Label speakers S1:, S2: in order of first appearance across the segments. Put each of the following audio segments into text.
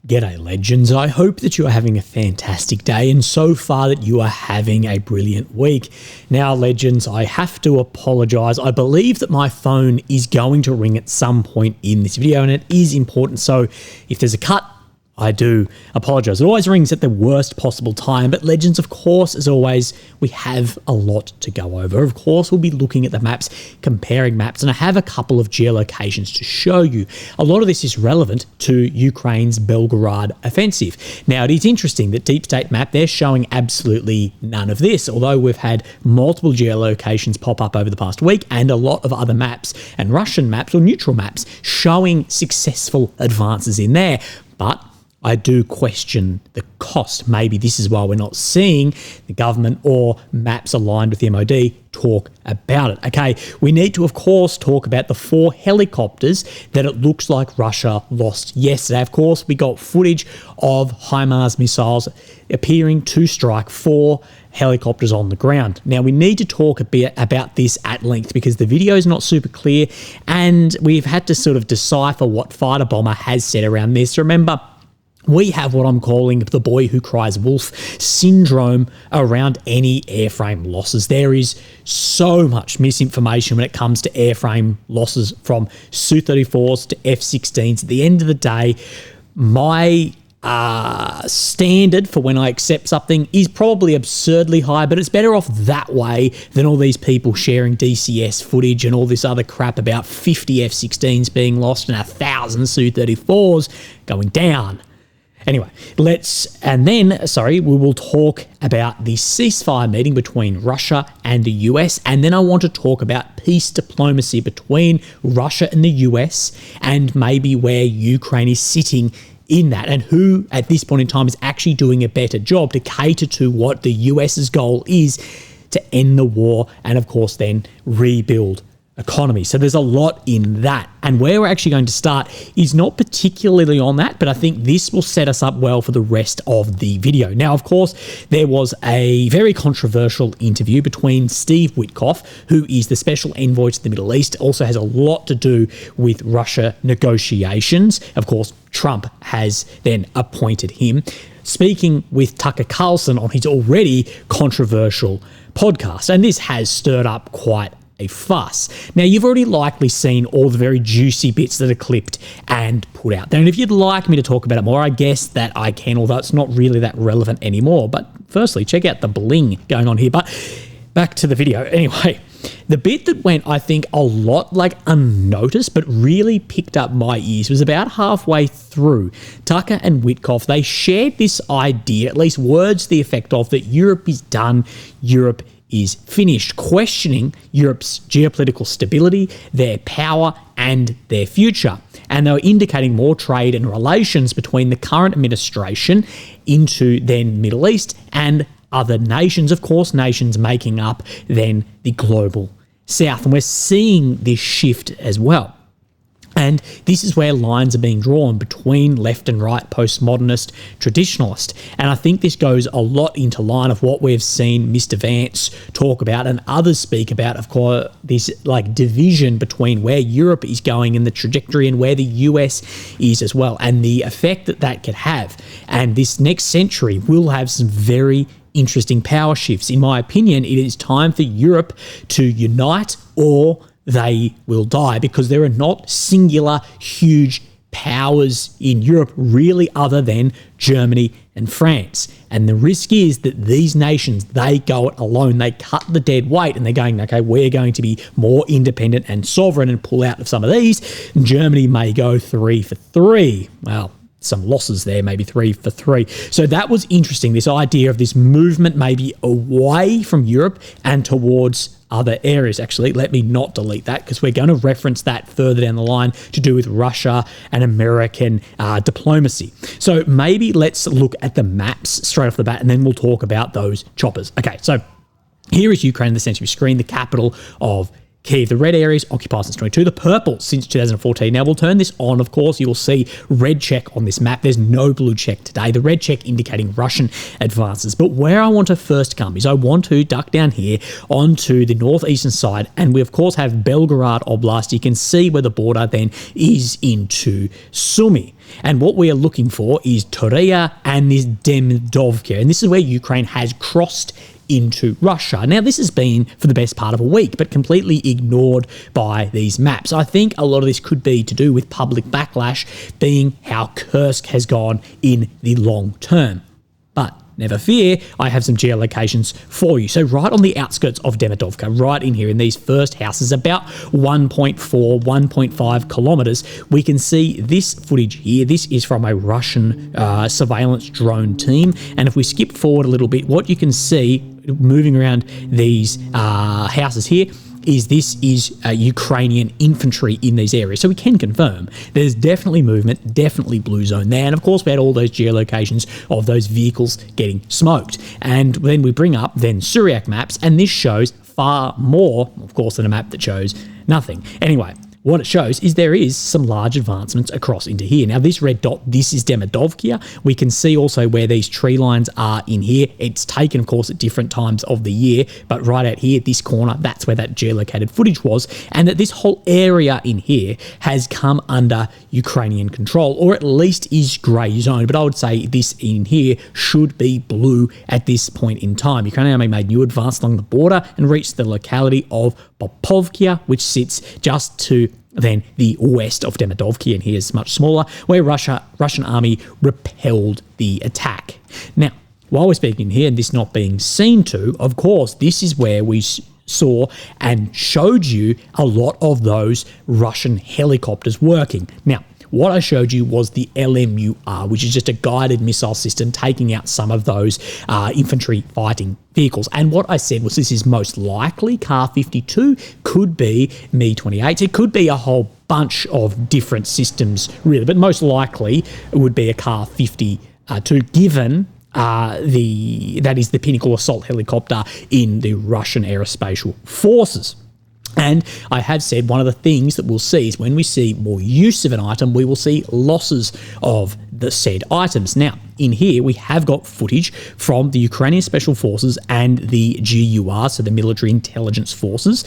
S1: G'day legends, I hope that you are having a fantastic day and so far that you are having a brilliant week. Now legends, I have to apologise. I believe that my phone is going to ring at some point in this video and it is important, so if there's a cut, I do apologise. It always rings at the worst possible time, but legends, of course, as always, we have a lot to go over. Of course, we'll be looking at the maps, comparing maps, and I have a couple of geolocations to show you. A lot of this is relevant to Ukraine's Belgorod offensive. Now, it is interesting that Deep State Map, they're showing absolutely none of this, although we've had multiple geolocations pop up over the past week and a lot of other maps and Russian maps or neutral maps showing successful advances in there. But I do question the cost. Maybe this is why we're not seeing the government or maps aligned with the MOD talk about it. Okay, we need to, of course, talk about the 4 helicopters that it looks like Russia lost yesterday. Of course, we got footage of HIMARS missiles appearing to strike 4 helicopters on the ground. Now, we need to talk a bit about this at length because the video is not super clear and we've had to sort of decipher what fighter bomber has said around this. Remember, we have what I'm calling the boy who cries wolf syndrome around any airframe losses. There is so much misinformation when it comes to airframe losses from Su-34s to F-16s. At the end of the day, my standard for when I accept something is probably absurdly high, but it's better off that way than all these people sharing DCS footage and all this other crap about 50 F-16s being lost and 1,000 Su-34s going down. Anyway, we will talk about the ceasefire meeting between Russia and the US, and then I want to talk about peace diplomacy between Russia and the US and maybe where Ukraine is sitting in that and who at this point in time is actually doing a better job to cater to what the US's goal is to end the war and of course then rebuild economy. So there's a lot in that. And where we're actually going to start is not particularly on that, but I think this will set us up well for the rest of the video. Now, of course, there was a very controversial interview between Steve Witkoff, who is the special envoy to the Middle East, also has a lot to do with Russia negotiations. Of course, Trump has then appointed him, speaking with Tucker Carlson on his already controversial podcast. And this has stirred up quite a fuss. Now, you've already likely seen all the very juicy bits that are clipped and put out there. And if you'd like me to talk about it more, I guess that I can, although it's not really that relevant anymore. But firstly, check out the bling going on here. But back to the video. Anyway, the bit that went, I think, a lot unnoticed, but really picked up my ears was about halfway through. Tucker and Witkoff, they shared this idea, at least words to the effect of that Europe is done, Europe is finished, questioning Europe's geopolitical stability, their power, and their future. And they were indicating more trade and relations between the current administration into then Middle East and other nations, of course, nations making up then the global South. And we're seeing this shift as well. And this is where lines are being drawn between left and right, postmodernist, traditionalist. And I think this goes a lot into line of what we've seen Mr. Vance talk about and others speak about, of course, this division between where Europe is going in the trajectory and where the US is as well, and the effect that that could have. And this next century will have some very interesting power shifts. In my opinion, it is time for Europe to unite or they will die, because there are not singular huge powers in Europe really other than Germany and France. And the risk is that these nations, they go it alone. They cut the dead weight and they're going, okay, we're going to be more independent and sovereign and pull out of some of these. Germany may go 3 for 3. Well, some losses there, maybe 3 for 3. So that was interesting, this idea of this movement maybe away from Europe and towards other areas. Actually, let me not delete that because we're going to reference that further down the line to do with Russia and American diplomacy. So maybe let's look at the maps straight off the bat and then we'll talk about those choppers. Okay, so here is Ukraine in the center of your screen, the capital of Kyiv. The red areas occupied since 22, the purple since 2014. Now, we'll turn this on, of course. You will see red check on this map. There's no blue check today. The red check indicating Russian advances. But where I want to first come is I want to duck down here onto the northeastern side, and we, of course, have Belgorod Oblast. You can see where the border then is into Sumy. And what we are looking for is Turia and this Demidovka. And this is where Ukraine has crossed into Russia. Now, this has been for the best part of a week, but completely ignored by these maps. I think a lot of this could be to do with public backlash being how Kursk has gone in the long term. But never fear, I have some geolocations for you. So right on the outskirts of Demidovka, right in here in these first houses, about 1.4, 1.5 kilometers, we can see this footage here. This is from a Russian surveillance drone team. And if we skip forward a little bit, what you can see moving around these houses here is this is Ukrainian infantry in these areas. So we can confirm there's definitely movement, definitely blue zone there. And of course, we had all those geolocations of those vehicles getting smoked. And then we bring up then Syriac maps, and this shows far more, of course, than a map that shows nothing. Anyway, what it shows is there is some large advancements across into here. Now, this red dot, this is Demidovka. We can see also where these tree lines are in here. It's taken, of course, at different times of the year, but right out here, this corner, that's where that geolocated footage was, and that this whole area in here has come under Ukrainian control, or at least is grey zone. But I would say this in here should be blue at this point in time. Ukrainian army made new advance along the border and reached the locality of Popovkia, which sits just to then the west of Demidovka, and here is much smaller, where Russian army repelled the attack. Now, while we're speaking here, and this not being seen to, of course, this is where we saw and showed you a lot of those Russian helicopters working. Now, what I showed you was the LMUR, which is just a guided missile system taking out some of those infantry fighting vehicles. And what I said was this is most likely Kar-52, could be Mi-28. It could be a whole bunch of different systems, really, but most likely it would be a Kar-52, given that is the Pinnacle assault helicopter in the Russian aerospatial forces. And I have said one of the things that we'll see is when we see more use of an item, we will see losses of the said items. Now, in here, we have got footage from the Ukrainian Special Forces and the GUR, so the Military Intelligence Forces,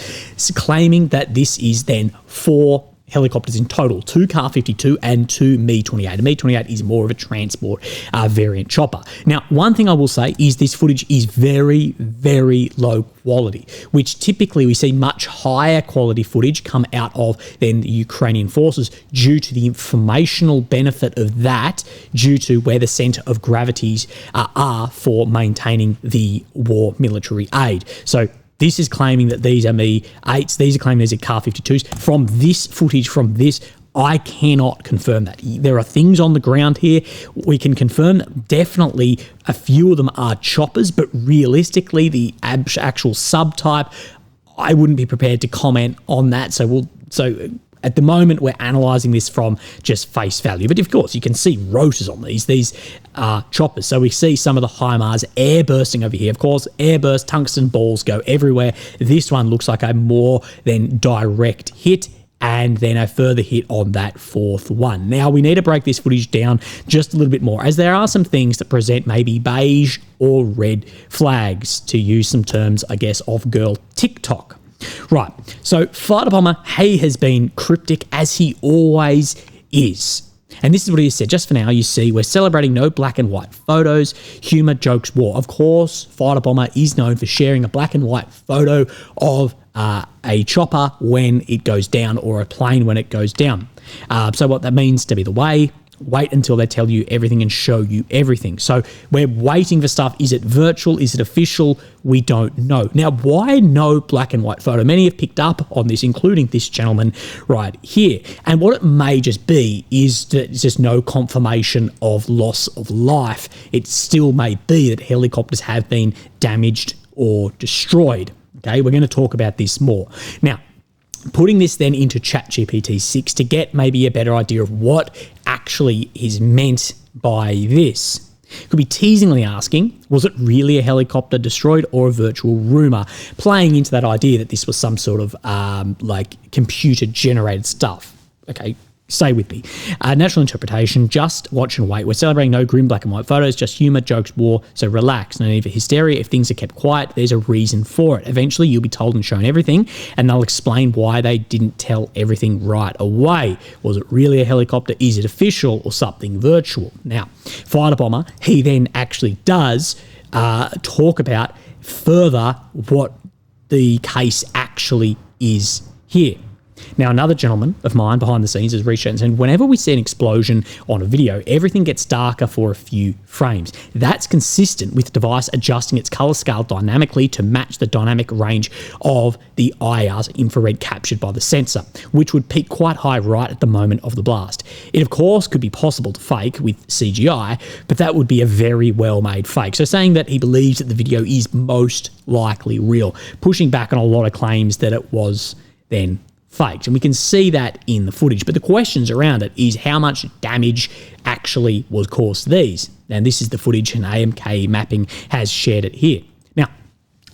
S1: claiming that this is then 4 helicopters in total, 2 Kar-52 and 2 Mi-28. A Mi-28 is more of a transport variant chopper. Now, one thing I will say is this footage is very, very low quality, which typically we see much higher quality footage come out of than the Ukrainian forces due to the informational benefit of that, due to where the centre of gravities are for maintaining the war military aid. So this is claiming that these are Mi-8s. These are claiming these are Kar-52s. From this footage, from this, I cannot confirm that. There are things on the ground here. We can confirm that definitely a few of them are choppers, but realistically, the actual subtype, I wouldn't be prepared to comment on that. So at the moment, we're analysing this from just face value. But of course, you can see rotors on these are choppers. So we see some of the HIMARS air bursting over here. Of course, air burst, tungsten balls go everywhere. This one looks like a more than direct hit, and then a further hit on that 4th one. Now, we need to break this footage down just a little bit more, as there are some things that present maybe beige or red flags, to use some terms, I guess, of girl TikTok. Right, so fighter bomber Hay has been cryptic, as he always is. And this is what he said. Just for now, you see, we're celebrating no black and white photos, humour, jokes, war. Of course, fighter bomber is known for sharing a black and white photo of a chopper when it goes down, or a plane when it goes down. So what that means to be the way, wait until they tell you everything and show you everything. So we're waiting for stuff. Is it virtual? Is it official? We don't know. Now, why no black and white photo? Many have picked up on this, including this gentleman right here. And what it may just be is that it's just no confirmation of loss of life. It still may be that helicopters have been damaged or destroyed. Okay, we're going to talk about this more. Now, putting this then into ChatGPT 6 to get maybe a better idea of what actually is meant by this. Could be teasingly asking, was it really a helicopter destroyed or a virtual rumour, playing into that idea that this was some sort of computer-generated stuff. Okay, stay with me. Natural interpretation, just watch and wait. We're celebrating no grim black and white photos, just humour, jokes, war, so relax. No need for hysteria. If things are kept quiet, there's a reason for it. Eventually, you'll be told and shown everything, and they'll explain why they didn't tell everything right away. Was it really a helicopter? Is it official or something virtual? Now, fighter bomber, he then actually does talk about further what the case actually is here. Now, another gentleman of mine behind the scenes has reached out and said, whenever we see an explosion on a video, everything gets darker for a few frames. That's consistent with the device adjusting its color scale dynamically to match the dynamic range of the IR's infrared captured by the sensor, which would peak quite high right at the moment of the blast. It, of course, could be possible to fake with CGI, but that would be a very well-made fake. So saying that he believes that the video is most likely real, pushing back on a lot of claims that it was then faked. And we can see that in the footage. But the questions around it is how much damage actually was caused to these. And this is the footage, and AMK mapping has shared it here. Now,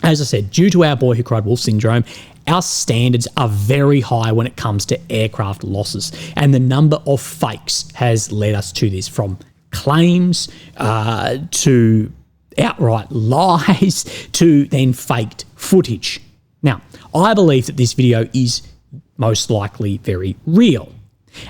S1: as I said, due to our boy who cried wolf syndrome, our standards are very high when it comes to aircraft losses. And the number of fakes has led us to this, from claims to outright lies to then faked footage. Now, I believe that this video is most likely very real,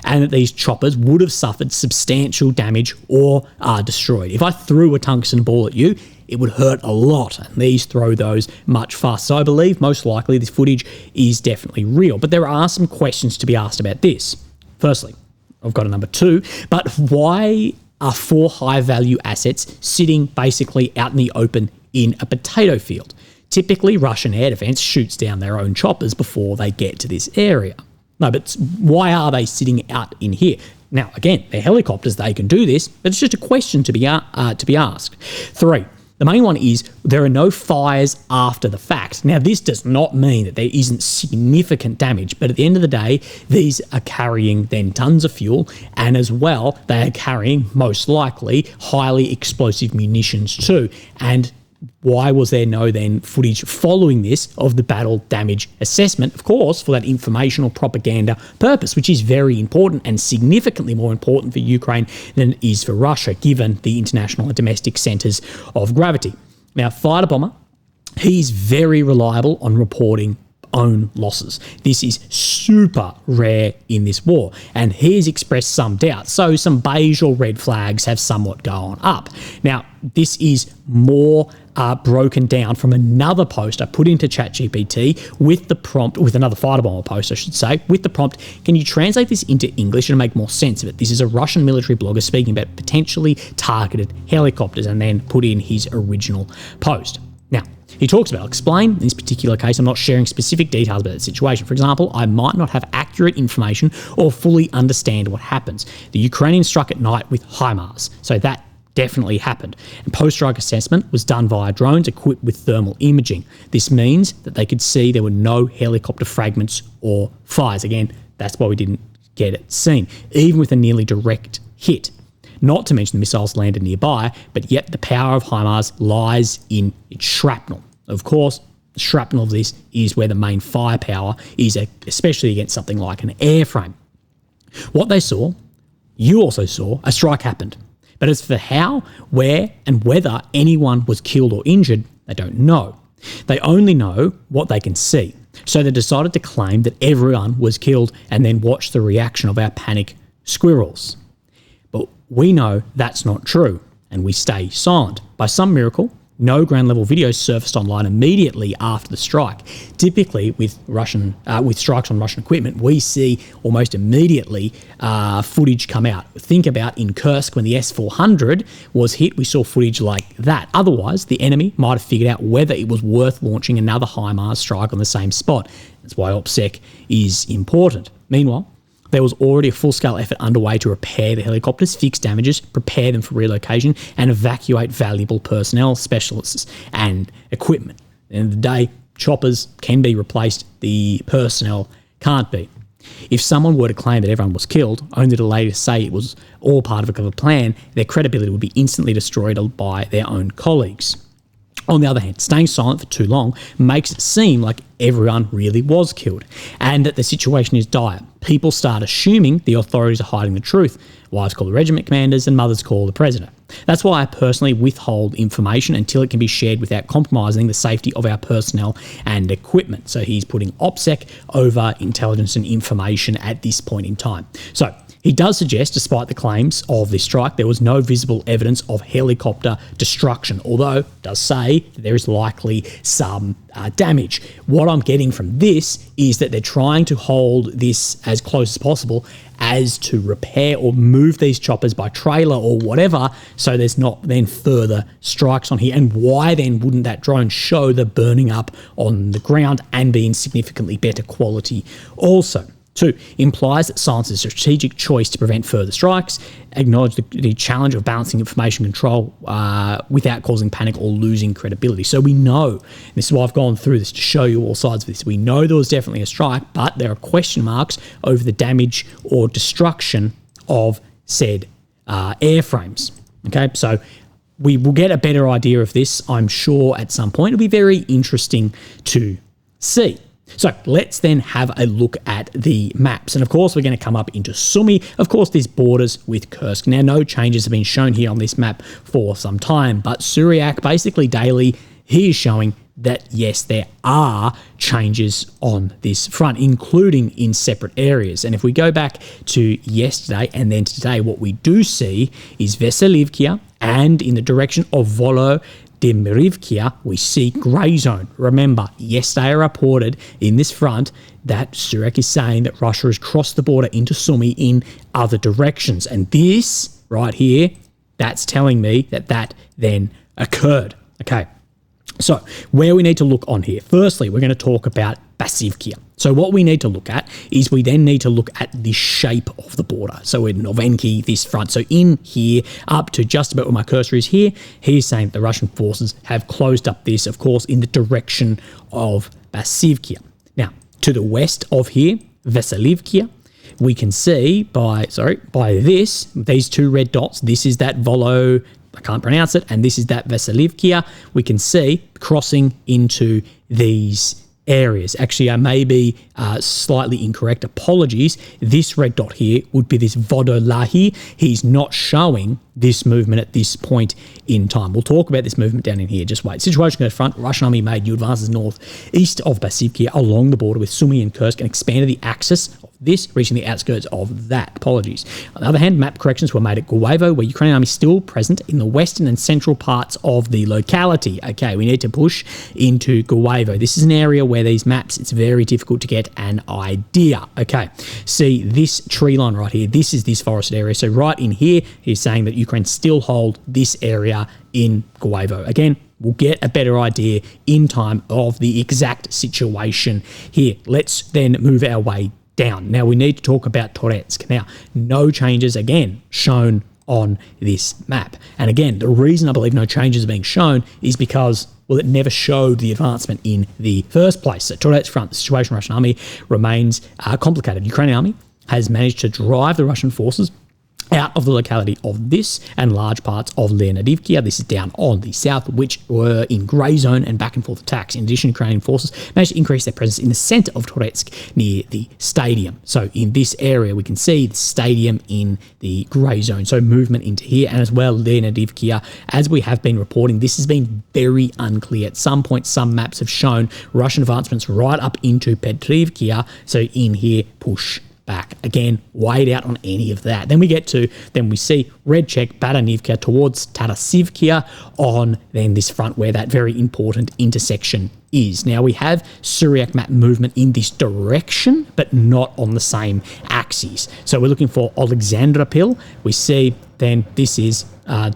S1: and that these choppers would have suffered substantial damage or are destroyed. If I threw a tungsten ball at you, it would hurt a lot, and these throw those much faster. So I believe most likely this footage is definitely real, but there are some questions to be asked about this. Firstly, I've got a number 2, but why are 4 high-value assets sitting basically out in the open in a potato field? Typically, Russian air defense shoots down their own choppers before they get to this area. No, but why are they sitting out in here? Now, again, they're helicopters, they can do this, but it's just a question to be asked. 3, the main one is there are no fires after the fact. Now, this does not mean that there isn't significant damage, but at the end of the day, these are carrying then tons of fuel, and as well, they are carrying, most likely, highly explosive munitions too. And why was there no then footage following this of the battle damage assessment? Of course, for that informational propaganda purpose, which is very important and significantly more important for Ukraine than it is for Russia, given the international and domestic centres of gravity. Now, fighter bomber, he's very reliable on reporting own losses. This is super rare in this war, and he has expressed some doubt. So some beige or red flags have somewhat gone up. Now, this is more broken down from another post I put into ChatGPT with the prompt, with another fighter bomber post, I should say, with the prompt, can you translate this into English and make more sense of it? This is a Russian military blogger speaking about potentially targeted helicopters, and then put in his original post. Now, he talks about, I'll explain, in this particular case, I'm not sharing specific details about the situation. For example, I might not have accurate information or fully understand what happens. The Ukrainians struck at night with HIMARS, so that definitely happened. And post-strike assessment was done via drones equipped with thermal imaging. This means that they could see there were no helicopter fragments or fires. Again, that's why we didn't get it seen, even with a nearly direct hit. Not to mention the missiles landed nearby, but yet the power of HIMARS lies in its shrapnel. Of course, the shrapnel of this is where the main firepower is, especially against something like an airframe. What they saw, you also saw, a strike happened. But as for how, where, and whether anyone was killed or injured, they don't know. They only know what they can see. So they decided to claim that everyone was killed and then watch the reaction of our panic squirrels. But we know that's not true, and we stay silent. By some miracle, no ground-level videos surfaced online immediately after the strike. Typically, with strikes on Russian equipment, we see almost immediately footage come out. Think about in Kursk when the S-400 was hit, we saw footage like that. Otherwise, the enemy might have figured out whether it was worth launching another HIMARS strike on the same spot. That's why OPSEC is important. Meanwhile, there was already a full-scale effort underway to repair the helicopters, fix damages, prepare them for relocation, and evacuate valuable personnel, specialists, and equipment. At the end of the day, choppers can be replaced, the personnel can't be. If someone were to claim that everyone was killed, only to later say it was all part of a clever plan, their credibility would be instantly destroyed by their own colleagues. On the other hand, staying silent for too long makes it seem like everyone really was killed and that the situation is dire. People start assuming the authorities are hiding the truth. Wives call the regiment commanders and mothers call the president. That's why I personally withhold information until it can be shared without compromising the safety of our personnel and equipment. So he's putting OPSEC over intelligence and information at this point in time. So he does suggest, despite the claims of this strike, there was no visible evidence of helicopter destruction, although it does say there is likely some damage. What I'm getting from this is that they're trying to hold this as close as possible as to repair or move these choppers by trailer or whatever, so there's not then further strikes on here. And why then wouldn't that drone show the burning up on the ground and be in significantly better quality also? 2, implies that silence is a strategic choice to prevent further strikes, acknowledge the challenge of balancing information control without causing panic or losing credibility. So we know, and this is why I've gone through this to show you all sides of this, we know there was definitely a strike, but there are question marks over the damage or destruction of said airframes. Okay, so we will get a better idea of this, I'm sure, at some point. It'll be very interesting to see. So let's then have a look at the maps. And of course, we're going to come up into Sumy. Of course, this borders with Kursk. Now, no changes have been shown here on this map for some time, but Syriac basically daily, he is showing that yes, there are changes on this front, including in separate areas. And if we go back to yesterday and then today, what we do see is Veselivkia, and in the direction of Volodymyrivka, we see grey zone. Remember, yesterday I reported in this front that Syriac is saying that Russia has crossed the border into Sumy in other directions. And this right here, that's telling me that that then occurred. Okay, so where we need to look on here. Firstly, we're going to talk about Basivkia. So what we need to look at is we then need to look at the shape of the border. So in Novenki, this front. So in here, up to just about where my cursor is here, he's saying that the Russian forces have closed up this, of course, in the direction of Basivkia. Now, to the west of here, Veselivkia, we can see by these two red dots, this is that I can't pronounce it, and this is that Veselivkia, we can see crossing into these areas. Actually, I may be slightly incorrect. Apologies. This red dot here would be this Vodolahi. He's not showing this movement at this point in time. We'll talk about this movement down in here. Just wait. Situation goes front. Russian army made new advances northeast of Basivkia along the border with Sumy and Kursk and expanded the axis of this, reaching the outskirts of that. Apologies. On the other hand, map corrections were made at Guevo, where Ukrainian army is still present in the western and central parts of the locality. Okay, we need to push into Guevo. This is an area where these maps, it's very difficult to get an idea. Okay, see this tree line right here. This is this forested area. So right in here, he's saying that Ukraine still hold this area in Guevo. Again, we'll get a better idea in time of the exact situation here. Let's then move our way down. Now we need to talk about Toretsk. Now, no changes again shown on this map. And again, the reason I believe no changes are being shown is because, well, it never showed the advancement in the first place. So Toretsk front, the situation Russian army remains complicated. Ukrainian army has managed to drive the Russian forces out of the locality of this and large parts of Leonidivkia. This is down on the south, which were in grey zone and back and forth attacks. In addition, Ukrainian forces managed to increase their presence in the centre of Toretsk near the stadium. So in this area, we can see the stadium in the grey zone. So movement into here, and as well Leonidivkia. As we have been reporting, this has been very unclear. At some point, some maps have shown Russian advancements right up into Petrivkia. So in here, push back. Again, weighed out on any of that. Then we see red check Badanivka towards Tarasivkia on then this front where that very important intersection is. Now we have Syriac map movement in this direction, but not on the same axes. So we're looking for Alexandropil. We see then this is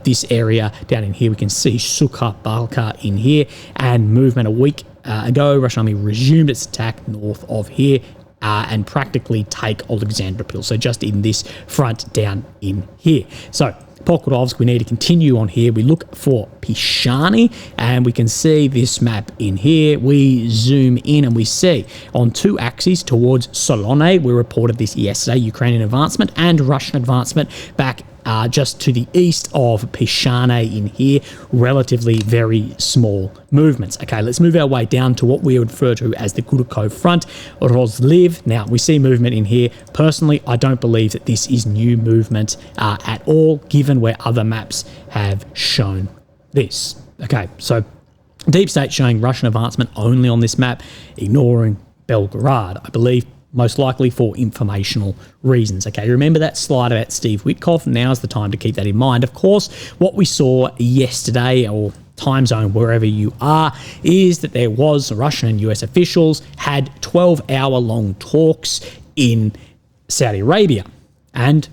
S1: this area down in here. We can see Sukha Balka in here, and movement a week ago, Russian army resumed its attack north of here, and practically take Alexandropil. So just in this front down in here. So Pokrovsk, we need to continue on here. We look for Pishani, and we can see this map in here. We zoom in and we see on two axes towards Solone. We reported this yesterday, Ukrainian advancement and Russian advancement back just to the east of Pishane in here, relatively very small movements. Okay, let's move our way down to what we would refer to as the Kurko front, Rozliv. Now, we see movement in here. Personally, I don't believe that this is new movement at all, given where other maps have shown this. Okay, so Deep State showing Russian advancement only on this map, ignoring Belgorod, I believe, most likely for informational reasons. Okay, remember that slide about Steve Witkoff? Now's the time to keep that in mind. Of course, what we saw yesterday, or time zone wherever you are, is that there was Russian and US officials had 12-hour-long talks in Saudi Arabia and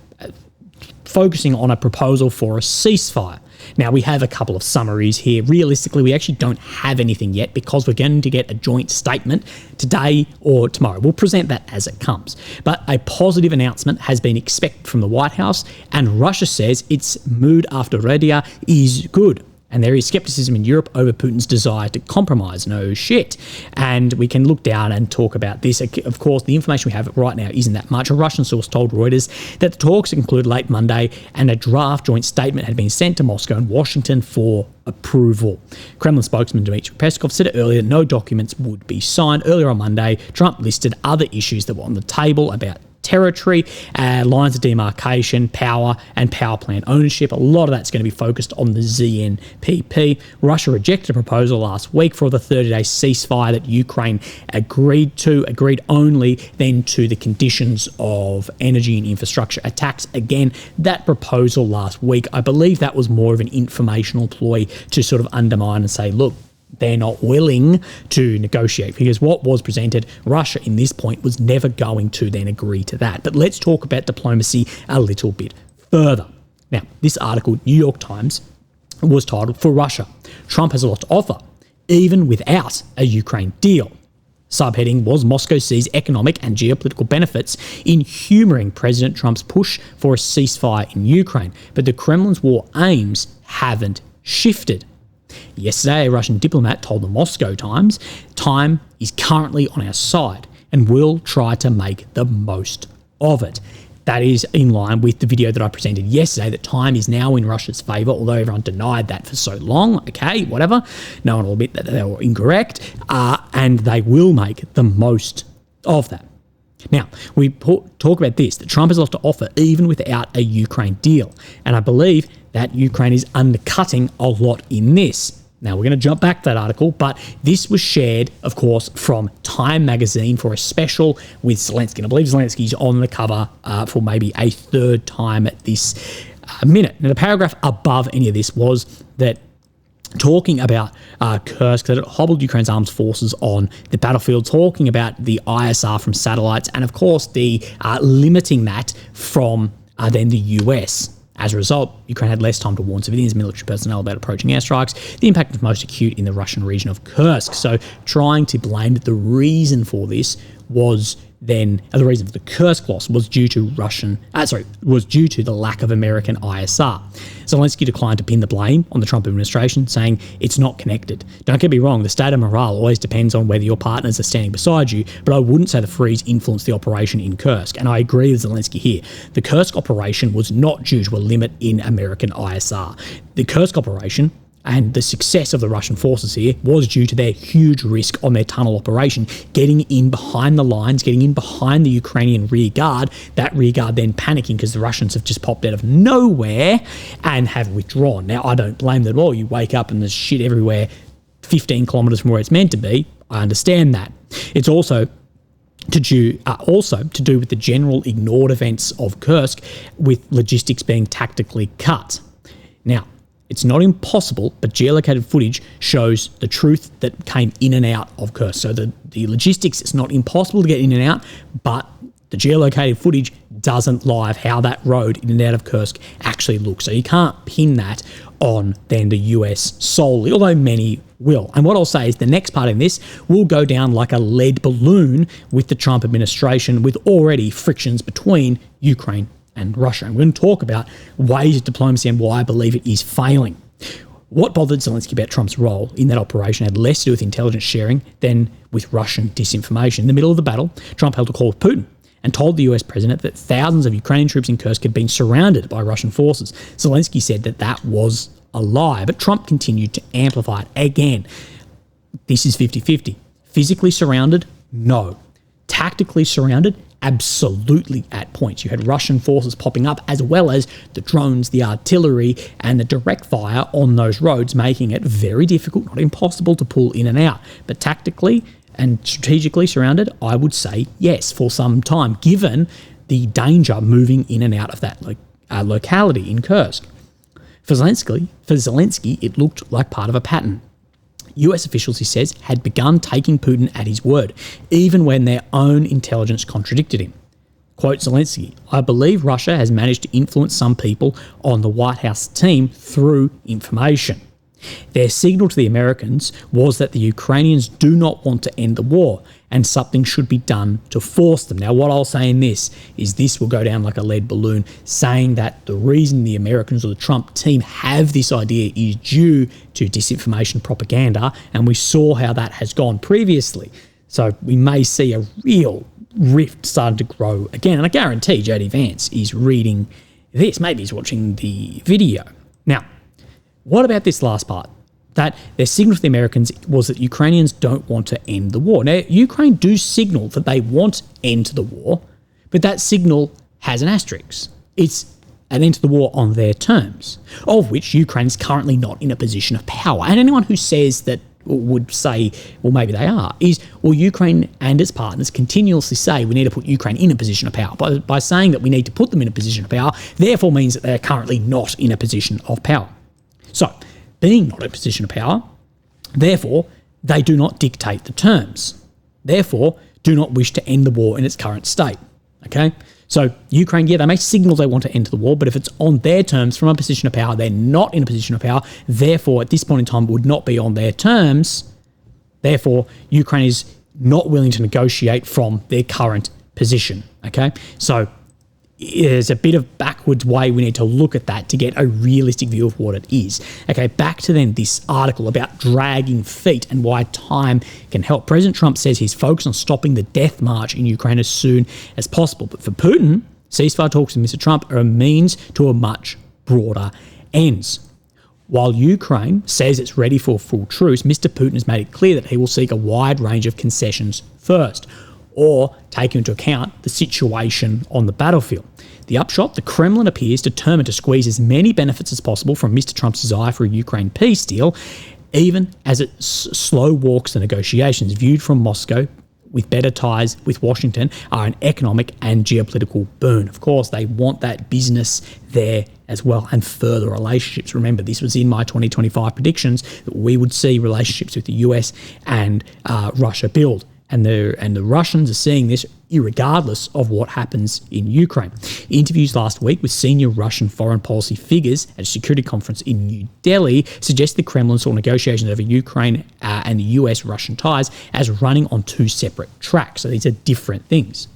S1: focusing on a proposal for a ceasefire. Now, we have a couple of summaries here. Realistically, we actually don't have anything yet because we're going to get a joint statement today or tomorrow. We'll present that as it comes. But a positive announcement has been expected from the White House, and Russia says its mood after Radia is good. And there is skepticism in Europe over Putin's desire to compromise. No shit. And we can look down and talk about this. Of course, the information we have right now isn't that much. A Russian source told Reuters that the talks concluded late Monday and a draft joint statement had been sent to Moscow and Washington for approval. Kremlin spokesman Dmitry Peskov said earlier that no documents would be signed. Earlier on Monday, Trump listed other issues that were on the table about territory, lines of demarcation, power, and power plant ownership. A lot of that's going to be focused on the ZNPP. Russia rejected a proposal last week for the 30-day ceasefire that Ukraine agreed only then to the conditions of energy and infrastructure attacks. Again, that proposal last week, I believe that was more of an informational ploy to sort of undermine and say, look, they're not willing to negotiate, because what was presented, Russia in this point was never going to then agree to that. But let's talk about diplomacy a little bit further. Now, this article, New York Times, was titled, "For Russia, Trump has a lot to offer, even without a Ukraine deal." Subheading was, Moscow sees economic and geopolitical benefits in humouring President Trump's push for a ceasefire in Ukraine, but the Kremlin's war aims haven't shifted. Yesterday, a Russian diplomat told the Moscow Times, time is currently on our side and we'll try to make the most of it. That is in line with the video that I presented yesterday, that time is now in Russia's favour, although everyone denied that for so long. Okay, whatever. No one will admit that they were incorrect, and they will make the most of that. Now, we talk about this, that Trump has a lot to offer even without a Ukraine deal. And I believe that Ukraine is undercutting a lot in this. Now, we're going to jump back to that article, but this was shared, of course, from Time magazine for a special with Zelensky. And I believe Zelensky's on the cover for maybe a third time at this minute. Now, the paragraph above any of this was that talking about Kursk, that it hobbled Ukraine's armed forces on the battlefield, talking about the ISR from satellites, and of course the limiting that from then the US. As a result, Ukraine had less time to warn civilians and military personnel about approaching airstrikes. The impact was most acute in the Russian region of Kursk. So trying to blame that the reason for this was then the reason for the Kursk loss was due to the lack of American ISR. Zelensky declined to pin the blame on the Trump administration, saying it's not connected. Don't get me wrong, the state of morale always depends on whether your partners are standing beside you, but I wouldn't say the freeze influenced the operation in Kursk, and I agree with Zelensky here. The Kursk operation was not due to a limit in American ISR. The Kursk operation and the success of the Russian forces here was due to their huge risk on their tunnel operation, getting in behind the lines, getting in behind the Ukrainian rear guard, that rear guard then panicking because the Russians have just popped out of nowhere and have withdrawn. Now, I don't blame them at all. You wake up and there's shit everywhere 15 kilometres from where it's meant to be. I understand that. It's also to do with the general ignored events of Kursk, with logistics being tactically cut. Now, it's not impossible, but geolocated footage shows the truth that came in and out of Kursk. So the logistics, it's not impossible to get in and out, but the geolocated footage doesn't lie of how that road in and out of Kursk actually looks. So you can't pin that on then the US solely, although many will. And what I'll say is the next part in this will go down like a lead balloon with the Trump administration, with already frictions between Ukraine and Russia. And we're going to talk about ways of diplomacy and why I believe it is failing. What bothered Zelensky about Trump's role in that operation had less to do with intelligence sharing than with Russian disinformation. In the middle of the battle, Trump held a call with Putin and told the US president that thousands of Ukrainian troops in Kursk had been surrounded by Russian forces. Zelensky said that that was a lie, but Trump continued to amplify it. Again, this is 50-50. Physically surrounded? No. Tactically surrounded? Absolutely at points. You had Russian forces popping up, as well as the drones, the artillery, and the direct fire on those roads, making it very difficult, not impossible, to pull in and out. But tactically and strategically surrounded, I would say yes, for some time, given the danger moving in and out of that locality in Kursk. For Zelensky, it looked like part of a pattern. US officials, he says, had begun taking Putin at his word, even when their own intelligence contradicted him. Quote Zelensky, "I believe Russia has managed to influence some people on the White House team through information. Their signal to the Americans was that the Ukrainians do not want to end the war, and something should be done to force them." Now, what I'll say in this is this will go down like a lead balloon, saying that the reason the Americans or the Trump team have this idea is due to disinformation propaganda, and we saw how that has gone previously. So we may see a real rift starting to grow again, and I guarantee JD Vance is reading this. Maybe he's watching the video. Now, what about this last part? That their signal to the Americans was that Ukrainians don't want to end the war. Now, Ukraine do signal that they want end to the war, but that signal has an asterisk. It's an end to the war on their terms, of which Ukraine is currently not in a position of power. And anyone who says that, or would say, well, maybe they are, is, well, Ukraine and its partners continuously say we need to put Ukraine in a position of power. By saying that we need to put them in a position of power, therefore means that they are currently not in a position of power. So, being not in a position of power, therefore, they do not dictate the terms. Therefore, do not wish to end the war in its current state. Okay? So, Ukraine, yeah, they may signal they want to end the war, but if it's on their terms from a position of power, they're not in a position of power. Therefore, at this point in time, would not be on their terms. Therefore, Ukraine is not willing to negotiate from their current position. Okay? So, there's a bit of backwards way we need to look at that to get a realistic view of what it is. Okay, back to then this article about dragging feet and why time can help. President Trump says he's focused on stopping the death march in Ukraine as soon as possible. But for Putin, ceasefire talks with Mr. Trump are a means to a much broader ends. While Ukraine says it's ready for a full truce, Mr. Putin has made it clear that he will seek a wide range of concessions first, or take into account the situation on the battlefield. The upshot, the Kremlin appears determined to squeeze as many benefits as possible from Mr. Trump's desire for a Ukraine peace deal, even as it slow walks the negotiations. Viewed from Moscow, with better ties with Washington, are an economic and geopolitical boon. Of course, they want that business there as well, and further relationships. Remember, this was in my 2025 predictions that we would see relationships with the US and Russia build. And the Russians are seeing this irregardless of what happens in Ukraine. Interviews last week with senior Russian foreign policy figures at a security conference in New Delhi suggest the Kremlin saw negotiations over Ukraine and the US-Russian ties as running on two separate tracks. So these are different things.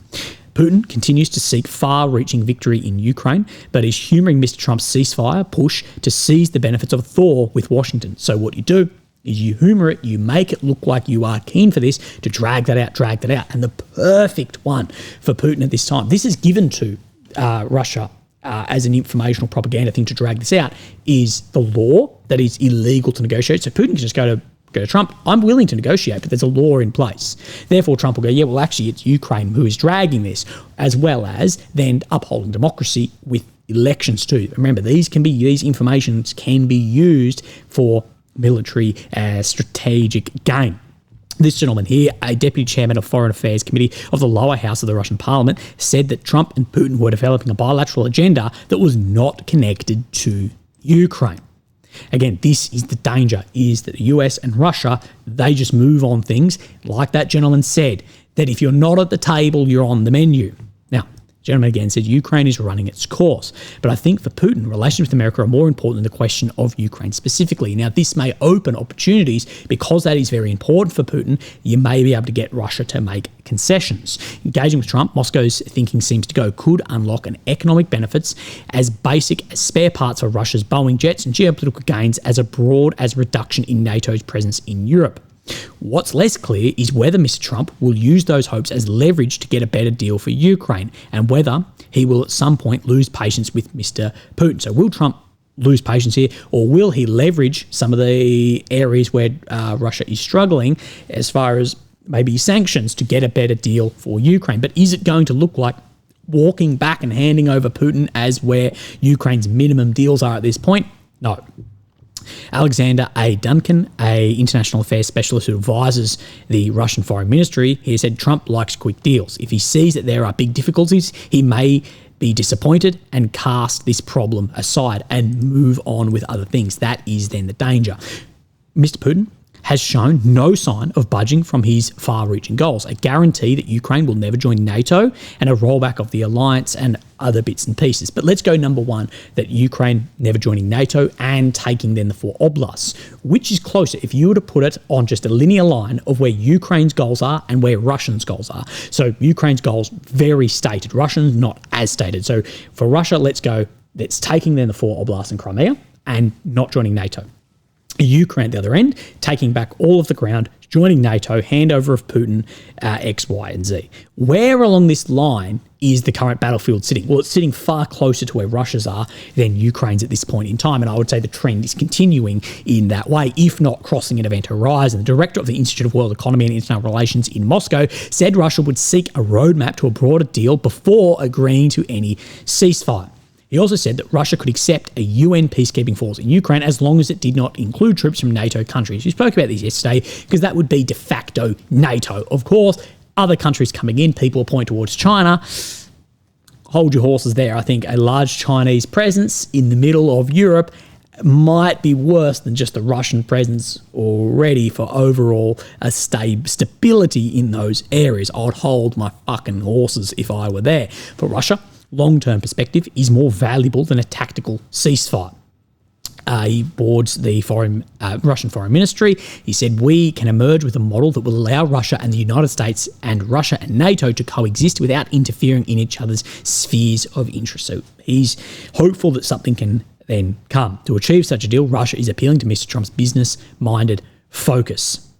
S1: Putin continues to seek far-reaching victory in Ukraine, but is humouring Mr. Trump's ceasefire push to seize the benefits of a thaw with Washington. So what you do is you humour it, you make it look like you are keen for this, to drag that out. And the perfect one for Putin at this time, this is given to Russia as an informational propaganda thing to drag this out, is the law that is illegal to negotiate. So Putin can just go to Trump, I'm willing to negotiate, but there's a law in place. Therefore, Trump will go, yeah, well, actually, it's Ukraine who is dragging this, as well as then upholding democracy with elections too. Remember, these informations can be used for military strategic gain. This gentleman here, a deputy chairman of Foreign Affairs Committee of the lower house of the Russian parliament, said that Trump and Putin were developing a bilateral agenda that was not connected to Ukraine. Again, this is the danger, is that the US and Russia, they just move on things. Like that gentleman said, that if you're not at the table, you're on the menu. Now, Gentleman again said Ukraine is running its course. But I think for Putin, relations with America are more important than the question of Ukraine specifically. Now, this may open opportunities because that is very important for Putin. You may be able to get Russia to make concessions. Engaging with Trump, Moscow's thinking seems to go, could unlock an economic benefits as basic as spare parts for Russia's Boeing jets and geopolitical gains as broad as reduction in NATO's presence in Europe. What's less clear is whether Mr. Trump will use those hopes as leverage to get a better deal for Ukraine, and whether he will at some point lose patience with Mr. Putin. So will Trump lose patience here, or will he leverage some of the areas where Russia is struggling as far as maybe sanctions to get a better deal for Ukraine? But is it going to look like walking back and handing over Putin as where Ukraine's minimum deals are at this point? No. Alexander A. Duncan, a international affairs specialist who advises the Russian Foreign Ministry, he said Trump likes quick deals. If he sees that there are big difficulties, he may be disappointed and cast this problem aside and move on with other things. That is then the danger. Mr. Putin has shown no sign of budging from his far-reaching goals, a guarantee that Ukraine will never join NATO and a rollback of the alliance and other bits and pieces. But let's go number one, that Ukraine never joining NATO and taking then the 4 oblasts. Which is closer if you were to put it on just a linear line of where Ukraine's goals are and where Russians' goals are? So Ukraine's goals very stated, Russians not as stated. So for Russia, let's taking then the 4 oblasts in Crimea and not joining NATO. Ukraine at the other end, taking back all of the ground, joining NATO, handover of Putin, X, Y, and Z. Where along this line is the current battlefield sitting? Well, it's sitting far closer to where Russia's are than Ukraine's at this point in time, and I would say the trend is continuing in that way, if not crossing an event horizon. The director of the Institute of World Economy and International Relations in Moscow said Russia would seek a roadmap to a broader deal before agreeing to any ceasefire. He also said that Russia could accept a UN peacekeeping force in Ukraine as long as it did not include troops from NATO countries. We spoke about this yesterday because that would be de facto NATO. Of course, other countries coming in, people point towards China. Hold your horses there. I think a large Chinese presence in the middle of Europe might be worse than just the Russian presence already for overall stability in those areas. I would hold my fucking horses if I were there. For Russia, long-term perspective is more valuable than a tactical ceasefire. He boards the Russian Foreign Ministry. He said, we can emerge with a model that will allow Russia and the United States and Russia and NATO to coexist without interfering in each other's spheres of interest. So he's hopeful that something can then come. To achieve such a deal, Russia is appealing to Mr. Trump's business-minded focus.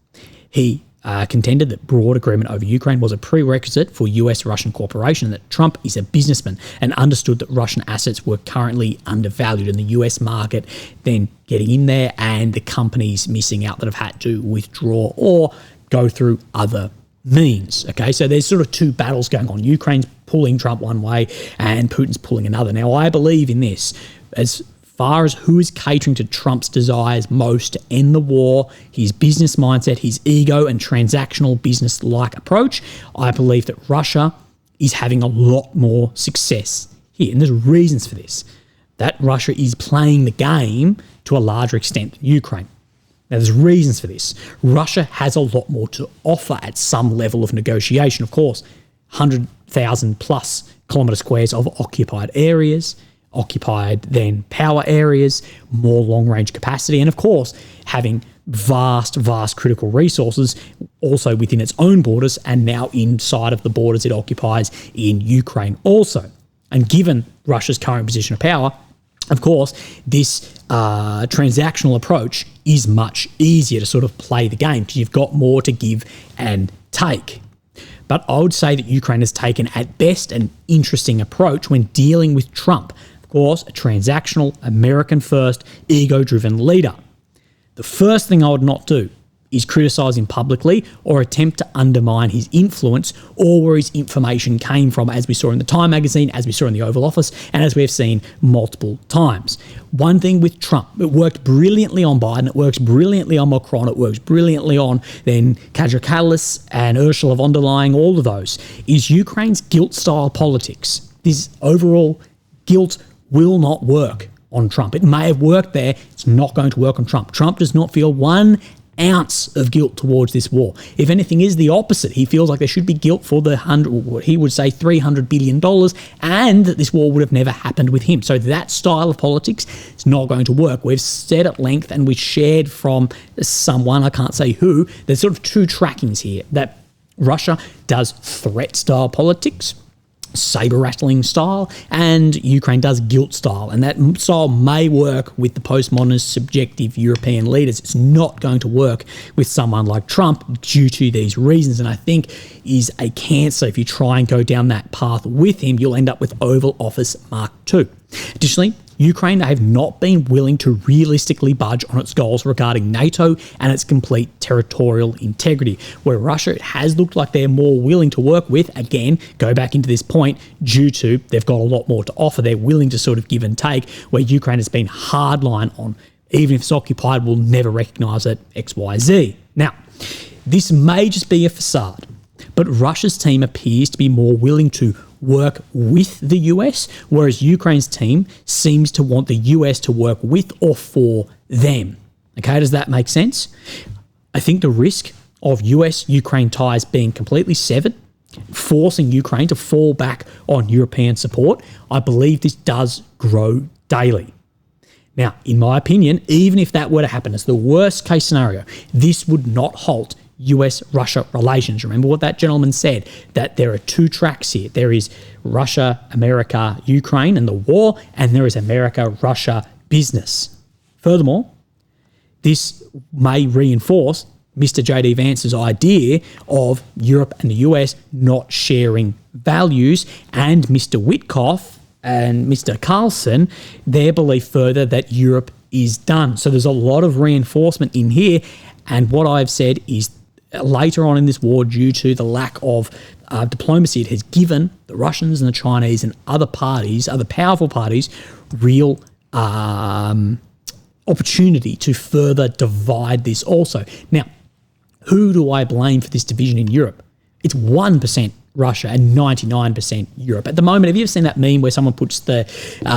S1: He contended that broad agreement over Ukraine was a prerequisite for US-Russian cooperation, and that Trump is a businessman and understood that Russian assets were currently undervalued in the US market, then getting in there and the companies missing out that have had to withdraw or go through other means. Okay, so there's sort of 2 battles going on. Ukraine's pulling Trump one way and Putin's pulling another. Now, I believe in this. As far as who is catering to Trump's desires most to end the war, his business mindset, his ego and transactional business-like approach, I believe that Russia is having a lot more success here. And there's reasons for this. That Russia is playing the game to a larger extent than Ukraine. Now, there's reasons for this. Russia has a lot more to offer at some level of negotiation. Of course, 100,000 plus kilometre squares of occupied areas, occupied then power areas, more long-range capacity, and of course, having vast critical resources also within its own borders and now inside of the borders it occupies in Ukraine also. And given Russia's current position of power, of course, this transactional approach is much easier to sort of play the game because you've got more to give and take. But I would say that Ukraine has taken at best an interesting approach when dealing with Trump. Course, a transactional, American-first, ego-driven leader. The first thing I would not do is criticise him publicly or attempt to undermine his influence or where his information came from, as we saw in the Time magazine, as we saw in the Oval Office, and as we have seen multiple times. One thing with Trump, it worked brilliantly on Biden, it works brilliantly on Macron, it works brilliantly on then Kaja and Ursula von der Leyen, all of those, is Ukraine's guilt-style politics. This overall guilt will not work on Trump. It may have worked there. It's not going to work on Trump. Trump does not feel 1 ounce of guilt towards this war. If anything is the opposite, he feels like there should be guilt for the what he would say $300 billion, and that this war would have never happened with him. So that style of politics is not going to work. We've said at length, and we shared from someone, I can't say who, there's sort of two trackings here, that Russia does threat style politics, saber rattling style, and Ukraine does guilt style, and that style may work with the postmodernist subjective European leaders. It's not going to work with someone like Trump due to these reasons, and I think is a cancer. If you try and go down that path with him, you'll end up with Oval Office Mark II. Additionally, Ukraine have not been willing to realistically budge on its goals regarding NATO and its complete territorial integrity, where Russia, it has looked like they're more willing to work with, again, go back into this point, due to they've got a lot more to offer. They're willing to sort of give and take, where Ukraine has been hardline on, even if it's occupied, we'll never recognise it, XYZ. Now, this may just be a facade, but Russia's team appears to be more willing to work with the US, whereas Ukraine's team seems to want the US to work with or for them. Okay, does that make sense? I think the risk of US-Ukraine ties being completely severed, forcing Ukraine to fall back on European support, I believe this does grow daily. Now, in my opinion, even if that were to happen as the worst case scenario, this would not halt US-Russia relations. Remember what that gentleman said, that there are two tracks here. There is Russia, America, Ukraine and the war, and there is America, Russia, business. Furthermore, this may reinforce Mr. J.D. Vance's idea of Europe and the US not sharing values, and Mr. Witkoff and Mr. Carlson, their belief further that Europe is done. So there's a lot of reinforcement in here, and what I've said is later on in this war, due to the lack of diplomacy, it has given the Russians and the Chinese and other parties, other powerful parties, real opportunity to further divide this also. Now, who do I blame for this division in Europe? It's 1% Russia and 99% Europe. At the moment, have you ever seen that meme where someone puts the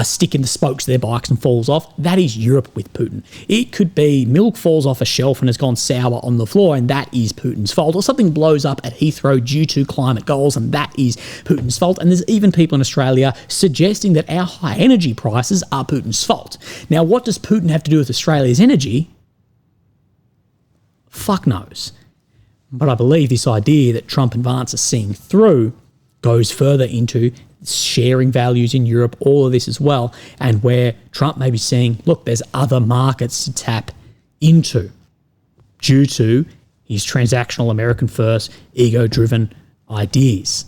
S1: stick in the spokes of their bikes and falls off? That is Europe with Putin. It could be milk falls off a shelf and has gone sour on the floor, and that is Putin's fault. Or something blows up at Heathrow due to climate goals, and that is Putin's fault. And there's even people in Australia suggesting that our high energy prices are Putin's fault. Now, what does Putin have to do with Australia's energy? Fuck knows. But I believe this idea that Trump and Vance are seeing through goes further into sharing values in Europe, all of this as well, and where Trump may be saying, look, there's other markets to tap into due to his transactional, American first, ego-driven ideas.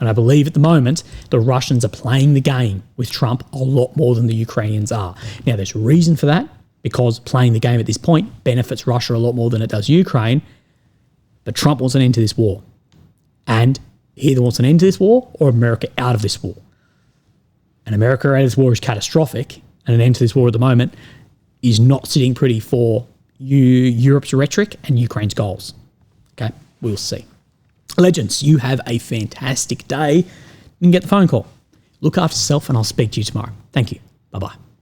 S1: And I believe at the moment, the Russians are playing the game with Trump a lot more than the Ukrainians are. Now, there's a reason for that, because playing the game at this point benefits Russia a lot more than it does Ukraine. But Trump wants an end to this war. And he either wants an end to this war or America out of this war. And America out of this war is catastrophic, and an end to this war at the moment is not sitting pretty for Europe's rhetoric and Ukraine's goals. Okay, we'll see. Legends, you have a fantastic day. You can get the phone call. Look after yourself, and I'll speak to you tomorrow. Thank you. Bye-bye.